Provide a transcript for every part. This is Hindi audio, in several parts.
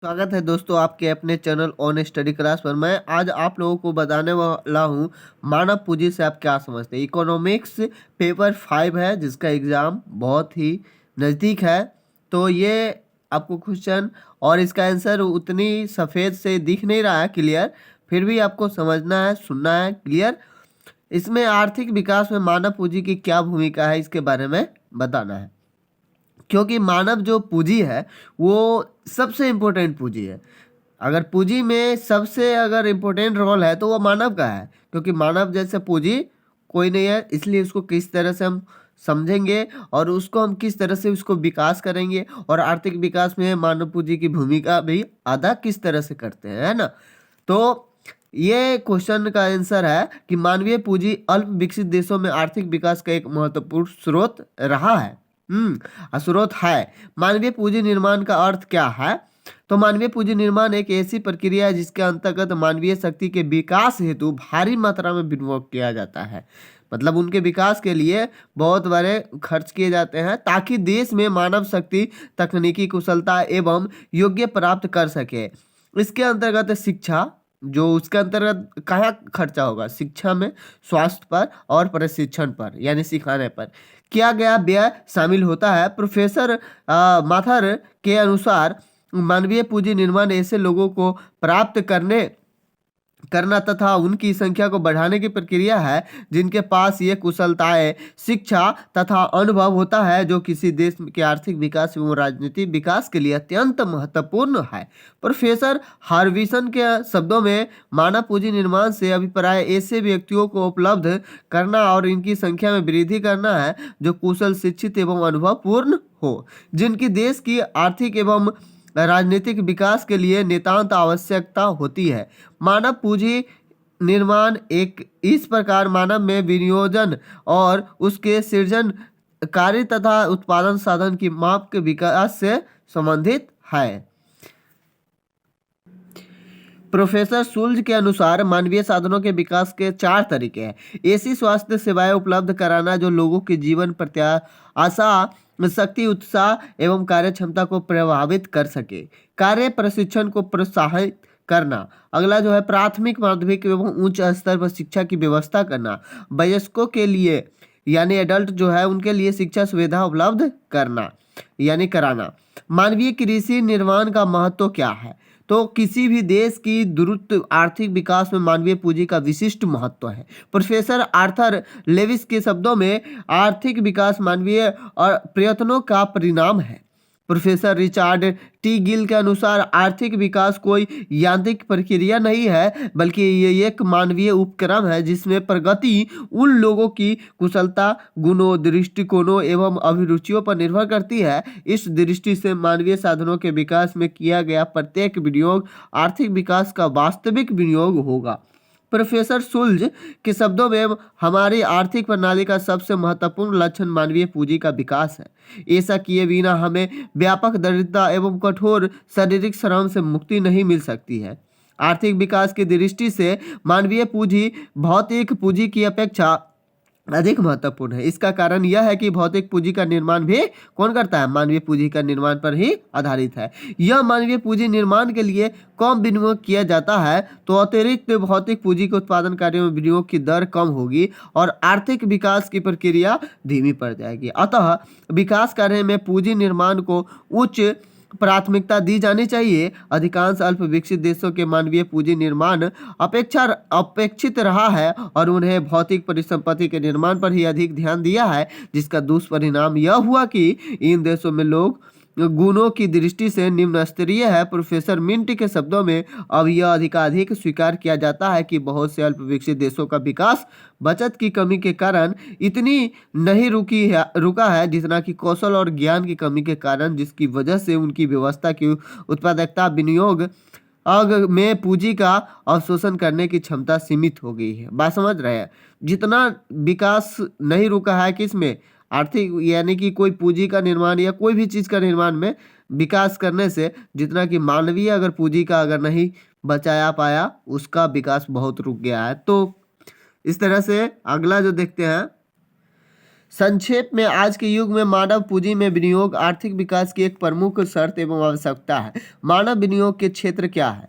स्वागत है दोस्तों आपके अपने चैनल ऑन स्टडी क्लास पर। मैं आज आप लोगों को बताने वाला हूँ मानव पूंजी से आप क्या समझते हैं। इकोनॉमिक्स पेपर 5 है जिसका एग्ज़ाम बहुत ही नज़दीक है। तो ये आपको क्वेश्चन और इसका आंसर उतनी सफ़ेद से दिख नहीं रहा है क्लियर, फिर भी आपको समझना है, सुनना है क्लियर। इसमें आर्थिक विकास में मानव पूंजी की क्या भूमिका है इसके बारे में बताना है, क्योंकि मानव जो पूंजी है वो सबसे इम्पोर्टेंट पूंजी है। अगर पूंजी में सबसे अगर इम्पोर्टेंट रोल है तो वो मानव का है, क्योंकि मानव जैसे पूंजी कोई नहीं है। इसलिए उसको किस तरह से हम समझेंगे और उसको हम किस तरह से उसको विकास करेंगे, और आर्थिक विकास में मानव पूंजी की भूमिका भी अदा किस तरह से करते हैं, है ना। तो ये क्वेश्चन का आंसर है कि मानवीय पूंजी अल्प विकसित देशों में आर्थिक विकास का एक महत्वपूर्ण स्रोत रहा है। स्रोत है। मानवीय पूंजी निर्माण का अर्थ क्या है? तो मानवीय पूंजी निर्माण एक ऐसी प्रक्रिया है जिसके अंतर्गत मानवीय शक्ति के विकास हेतु भारी मात्रा में विनियोग किया जाता है। मतलब उनके विकास के लिए बहुत बड़े खर्च किए जाते हैं ताकि देश में मानव शक्ति, तकनीकी कुशलता एवं योग्य प्राप्त कर सके। इसके अंतर्गत शिक्षा, जो उसके अंतर्गत कहाँ खर्चा होगा? शिक्षा में, स्वास्थ्य पर और प्रशिक्षण पर यानी सिखाने पर किया गया व्यय शामिल होता है। प्रोफेसर माथर के अनुसार मानवीय पूंजी निर्माण ऐसे लोगों को प्राप्त करना तथा उनकी संख्या को बढ़ाने की प्रक्रिया है जिनके पास ये कुशलताएं, शिक्षा तथा अनुभव होता है जो किसी देश के आर्थिक विकास एवं राजनीतिक विकास के लिए अत्यंत महत्वपूर्ण है। प्रोफेसर हार्विसन के शब्दों में मानव पूंजी निर्माण से अभिप्राय ऐसे व्यक्तियों को उपलब्ध करना और इनकी संख्या में वृद्धि करना है जो कुशल, शिक्षित एवं अनुभवपूर्ण हो, जिनकी देश की आर्थिक एवं राजनीतिक विकास के लिए नितांत आवश्यकता होती है। मानव पूंजी निर्माण एक इस प्रकार मानव में विनियोजन और उसके सृजन कार्य तथा उत्पादन साधन की माप के विकास से संबंधित है। प्रोफेसर शुल्ज के अनुसार मानवीय साधनों के विकास के 4 तरीके हैं। ऐसी स्वास्थ्य सेवाएं उपलब्ध कराना जो लोगों के जीवन प्रत्याशा, शक्ति, उत्साह एवं कार्य क्षमता को प्रभावित कर सके। कार्य प्रशिक्षण को प्रोत्साहित करना। अगला जो है प्राथमिक, माध्यमिक एवं उच्च स्तर पर शिक्षा की व्यवस्था करना। वयस्कों के लिए यानी एडल्ट जो है उनके लिए शिक्षा सुविधा उपलब्ध करना यानी कराना। मानवीय कृषि निर्माण का महत्व क्या है? तो किसी भी देश की द्रुत आर्थिक विकास में मानवीय पूंजी का विशिष्ट महत्व है। प्रोफेसर आर्थर लेविस के शब्दों में आर्थिक विकास मानवीय और प्रयत्नों का परिणाम है। प्रोफेसर रिचार्ड टी गिल के अनुसार आर्थिक विकास कोई यांत्रिक प्रक्रिया नहीं है, बल्कि ये एक मानवीय उपक्रम है जिसमें प्रगति उन लोगों की कुशलता, गुणों, दृष्टिकोणों एवं अभिरुचियों पर निर्भर करती है। इस दृष्टि से मानवीय साधनों के विकास में किया गया प्रत्येक विनियोग आर्थिक विकास का वास्तविक विनियोग होगा। प्रोफेसर शुल्ज के शब्दों में हमारी आर्थिक प्रणाली का सबसे महत्वपूर्ण लक्षण मानवीय पूंजी का विकास है। ऐसा किए बिना हमें व्यापक दरिद्रता एवं कठोर शारीरिक श्रम से मुक्ति नहीं मिल सकती है। आर्थिक विकास की दृष्टि से मानवीय पूंजी भौतिक पूंजी की अपेक्षा अधिक महत्वपूर्ण है। इसका कारण यह है कि भौतिक पूंजी का निर्माण भी कौन करता है? मानवीय पूंजी का निर्माण पर ही आधारित है। यह मानवीय पूंजी निर्माण के लिए कम विनियोग किया जाता है तो अतिरिक्त भौतिक पूंजी के उत्पादन कार्यों में विनियोग की दर कम होगी और आर्थिक विकास की प्रक्रिया धीमी पड़ जाएगी। अतः विकास कार्य में पूंजी निर्माण को उच्च प्राथमिकता दी जानी चाहिए। अधिकांश अल्प विकसित देशों के मानवीय पूंजी निर्माण अपेक्षित रहा है और उन्हें भौतिक परिसंपत्ति के निर्माण पर ही अधिक ध्यान दिया है, जिसका दुष्परिणाम यह हुआ कि इन देशों में लोग गुणों की दृष्टि से निम्न स्तरीय है। प्रोफेसर मिंट के शब्दों में अब यह अधिकाधिक स्वीकार किया जाता है कि बहुत से अल्प विकसित देशों का विकास बचत की कमी के कारण इतनी नहीं रुका है जितना कि कौशल और ज्ञान की कमी के कारण, जिसकी वजह से उनकी व्यवस्था की उत्पादकता, विनियोग में पूंजी का अवशोषण करने की क्षमता सीमित हो गई है। बात समझ रहे हैं? जितना विकास नहीं रुका है किसमें? आर्थिक यानी कि कोई पूंजी का निर्माण या कोई भी चीज का निर्माण में विकास करने से, जितना कि मानवीय अगर पूंजी का अगर नहीं बचाया पाया उसका विकास बहुत रुक गया है। तो इस तरह से अगला जो देखते हैं संक्षेप में आज के युग में मानव पूंजी में विनियोग आर्थिक विकास की एक प्रमुख शर्त एवं आवश्यकता है। मानव विनियोग के क्षेत्र क्या है?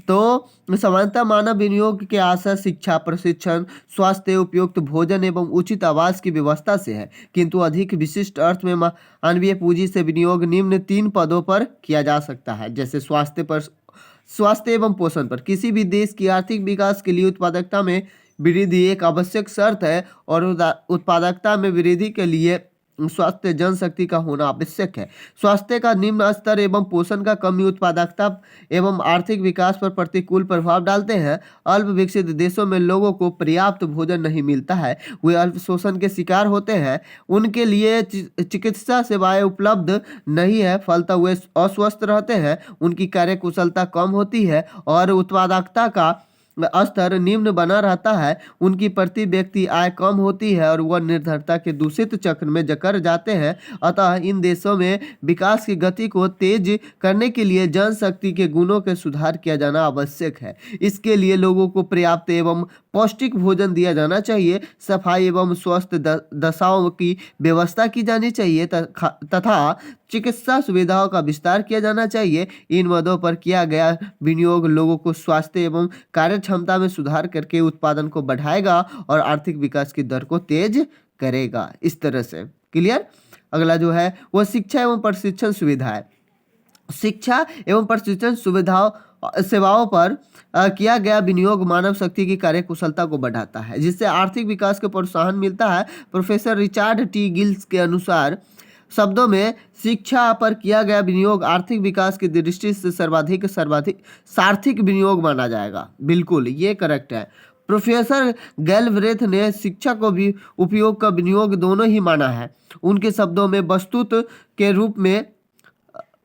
तो सामान्यतः मानव विनियोग के आशय शिक्षा, प्रशिक्षण, स्वास्थ्य, उपयुक्त भोजन एवं उचित आवास की व्यवस्था से है, किंतु अधिक विशिष्ट अर्थ में मानवीय पूंजी से विनियोग निम्न 3 पदों पर किया जा सकता है, जैसे स्वास्थ्य एवं पोषण पर। किसी भी देश की आर्थिक विकास के लिए उत्पादकता में वृद्धि एक आवश्यक शर्त है और उत्पादकता में वृद्धि के लिए स्वास्थ्य जनशक्ति का होना आवश्यक है। स्वास्थ्य का निम्न स्तर एवं पोषण का कमी उत्पादकता एवं आर्थिक विकास पर प्रतिकूल प्रभाव डालते हैं। अल्प विकसित देशों में लोगों को पर्याप्त भोजन नहीं मिलता है, वे अल्प शोषण के शिकार होते हैं, उनके लिए चिकित्सा सेवाएं उपलब्ध नहीं है, फलतः वे अस्वस्थ रहते हैं, उनकी कार्यकुशलता कम होती है और उत्पादकता का स्तर निम्न बना रहता है, उनकी प्रति व्यक्ति आय कम होती है और वह निर्धनता के दूषित चक्र में जकड़ जाते हैं। अतः इन देशों में विकास की गति को तेज करने के लिए जनशक्ति के गुणों के सुधार किया जाना आवश्यक है। इसके लिए लोगों को पर्याप्त एवं पौष्टिक भोजन दिया जाना चाहिए, सफाई एवं स्वस्थ दशाओं की व्यवस्था की जानी चाहिए तथा चिकित्सा सुविधाओं का विस्तार किया जाना चाहिए। इन मदों पर किया गया विनियोग लोगों को स्वास्थ्य एवं कार्य क्षमता में सुधार करके उत्पादन को बढ़ाएगा और आर्थिक विकास की दर को तेज करेगा। इस तरह से क्लियर। अगला जो है वह शिक्षा एवं प्रशिक्षण सुविधा है। शिक्षा एवं प्रशिक्षण सेवाओं पर किया गया विनियोग मानव शक्ति की कार्यकुशलता को बढ़ाता है, जिससे आर्थिक विकास को प्रोत्साहन मिलता है। प्रोफेसर रिचर्ड टी गिल्स के अनुसार शब्दों में शिक्षा पर किया गया विनियोग आर्थिक विकास की दृष्टि से सर्वाधिक सार्थक विनियोग माना जाएगा। बिल्कुल ये करेक्ट है। प्रोफेसर गैलब्रेथ ने शिक्षा को भी उपयोग का विनियोग दोनों ही माना है। उनके शब्दों में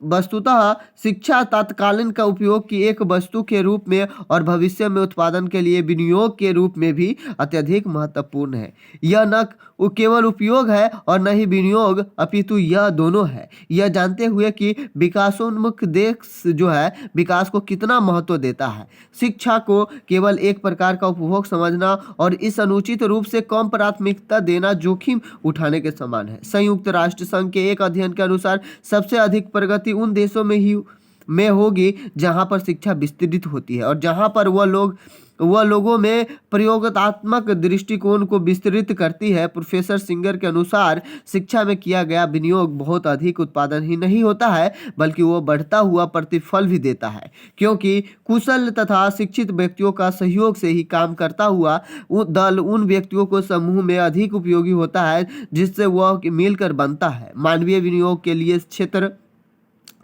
वस्तुतः शिक्षा तात्कालीन का उपयोग की एक वस्तु के रूप में और भविष्य में उत्पादन के लिए विनियोग के रूप में भी अत्यधिक महत्वपूर्ण है। यह न केवल उपयोग है और न ही विनियोग, अपितु यह दोनों है। यह जानते हुए कि विकासोन्मुख देश जो है विकास को कितना महत्व देता है, शिक्षा को केवल एक प्रकार का उपभोग समझना और इस अनुचित रूप से कम प्राथमिकता देना जोखिम उठाने के समान है। संयुक्त राष्ट्र संघ के एक अध्ययन के अनुसार सबसे अधिक प्रगति उन देशों में होगी जहां पर शिक्षा विस्तृत होती है और जहां पर वह लोगों में प्रयोगात्मक दृष्टिकोण को विस्तृत करती है। प्रोफेसर सिंगर के अनुसार शिक्षा में किया गया विनियोग बहुत अधिक उत्पादन ही नहीं होता है, बल्कि वह बढ़ता हुआ प्रतिफल भी देता है, क्योंकि कुशल तथा शिक्षित व्यक्तियों का सहयोग से ही काम करता हुआ दल उन व्यक्तियों को समूह में अधिक उपयोगी होता है जिससे वह मिलकर बनता है। मानवीय विनियोग के लिए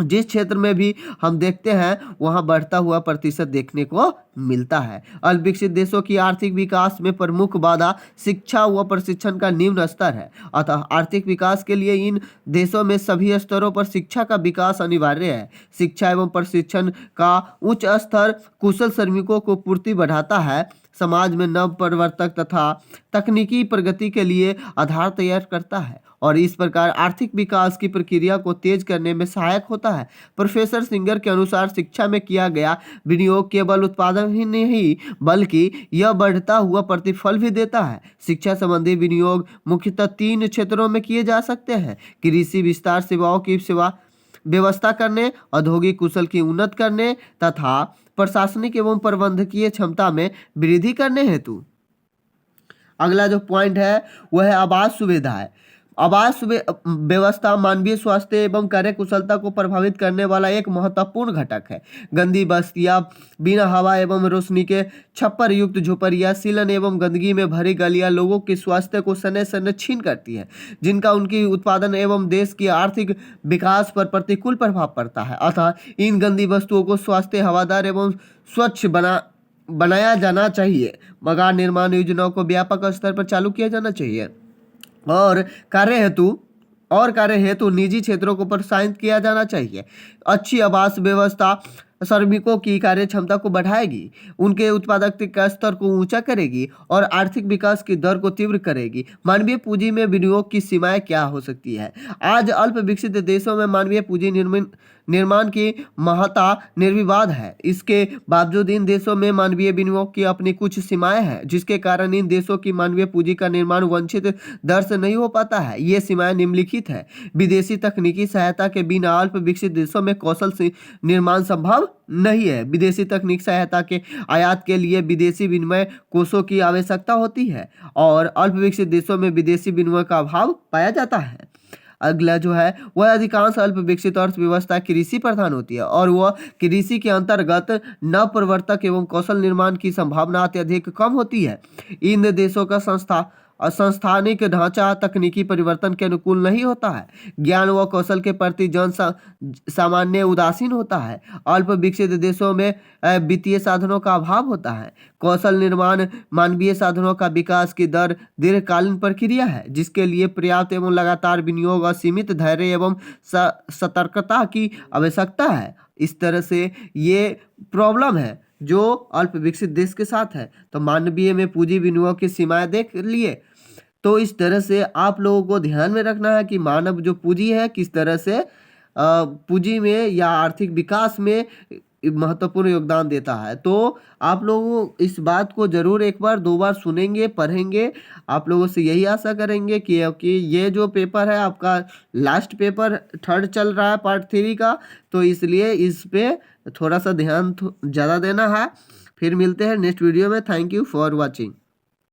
जिस क्षेत्र में भी हम देखते हैं वहां बढ़ता हुआ प्रतिशत देखने को मिलता है। अल्प विकसित देशों की आर्थिक विकास में प्रमुख बाधा शिक्षा व प्रशिक्षण का निम्न स्तर है। अतः आर्थिक विकास के लिए इन देशों में सभी स्तरों पर शिक्षा का विकास अनिवार्य है। शिक्षा एवं प्रशिक्षण का उच्च स्तर कुशल श्रमिकों को पूर्ति बढ़ाता है, समाज में नव परिवर्तक तथा तकनीकी प्रगति के लिए आधार तैयार करता है और इस प्रकार आर्थिक विकास की प्रक्रिया को तेज करने में सहायक होता है। प्रोफेसर सिंगर के अनुसार शिक्षा में किया गया विनियोग केवल उत्पादन ही नहीं बल्कि यह बढ़ता हुआ प्रतिफल भी देता है। शिक्षा संबंधी विनियोग मुख्यतः 3 क्षेत्रों में किए जा सकते हैं: कृषि विस्तार, सेवाओं की व्यवस्था करने, औद्योगिक कुशल की उन्नत करने तथा प्रशासनिक एवं प्रबंधकीय क्षमता में वृद्धि करने हेतु। अगला जो पॉइंट है वह है आवास सुविधा है। आवास व्यवस्था मानवीय स्वास्थ्य एवं कार्यकुशलता को प्रभावित करने वाला एक महत्वपूर्ण घटक है। गंदी बस्तियां, बिना हवा एवं रोशनी के छप्पर युक्त झोपड़ियां, सीलन एवं गंदगी में भरी गलियां लोगों के स्वास्थ्य को सने सने छीन करती है, जिनका उनकी उत्पादन एवं देश की आर्थिक विकास पर प्रतिकूल प्रभाव पड़ता है। अतः इन गंदी वस्तुओं को स्वास्थ्य, हवादार एवं स्वच्छ बनाया जाना चाहिए। मकान निर्माण योजनाओं को व्यापक स्तर पर चालू किया जाना चाहिए और कार्य हेतु निजी क्षेत्रों को प्रोत्साहित किया जाना चाहिए। अच्छी आवास व्यवस्था श्रमिकों की कार्य क्षमता को बढ़ाएगी, उनके उत्पादकता स्तर को ऊंचा करेगी और आर्थिक विकास की दर को तीव्र करेगी। मानवीय पूंजी में विनियोग की सीमाएं क्या हो सकती है? आज अल्प विकसित देशों में मानवीय पूंजी निर्माण की महत्ता निर्विवाद है। इसके बावजूद इन देशों में मानवीय विनियोग की अपनी कुछ सीमाएं हैं, जिसके कारण इन देशों की मानवीय पूंजी का निर्माण वांछित दर से नहीं हो पाता है। ये सीमाएं निम्नलिखित है। विदेशी तकनीकी सहायता के बिना अल्प विकसित देशों में कौशल से निर्माण संभव नहीं है। विदेशी तकनीक सहायता के आयात के लिए विदेशी विनिमय कोषों की आवश्यकता होती है और अल्प विकसित देशों में विदेशी विनिमय का अभाव पाया जाता है। अगला जो है वह अधिकांश अल्प विकसित अर्थव्यवस्था कृषि प्रधान होती है और वह कृषि के अंतर्गत नवप्रवर्तक एवं कौशल निर्माण की संभावना अत्यधिक कम होती है। इन देशों का संस्थानिक ढांचा तकनीकी परिवर्तन के अनुकूल नहीं होता है। ज्ञान व कौशल के प्रति सामान्य उदासीन होता है। अल्प विकसित देशों में वित्तीय साधनों का अभाव होता है। कौशल निर्माण मानवीय साधनों का विकास की दर दीर्घकालीन प्रक्रिया है, जिसके लिए पर्याप्त एवं लगातार विनियोग और सीमित धैर्य एवं सतर्कता की आवश्यकता है। इस तरह से ये प्रॉब्लम है जो अल्प विकसित देश के साथ है। तो मानवीय में पूंजी विनियोग की सीमाएं देख लिए। तो इस तरह से आप लोगों को ध्यान में रखना है कि मानव जो पूंजी है किस तरह से पूंजी में या आर्थिक विकास में महत्वपूर्ण योगदान देता है। तो आप लोगों इस बात को जरूर एक बार दो बार सुनेंगे, पढ़ेंगे। आप लोगों से यही आशा करेंगे कि ये जो पेपर है आपका लास्ट पेपर 3rd चल रहा है पार्ट 3 का, तो इसलिए इस पे थोड़ा सा ध्यान ज़्यादा देना है। फिर मिलते हैं नेक्स्ट वीडियो में। Thank you for watching.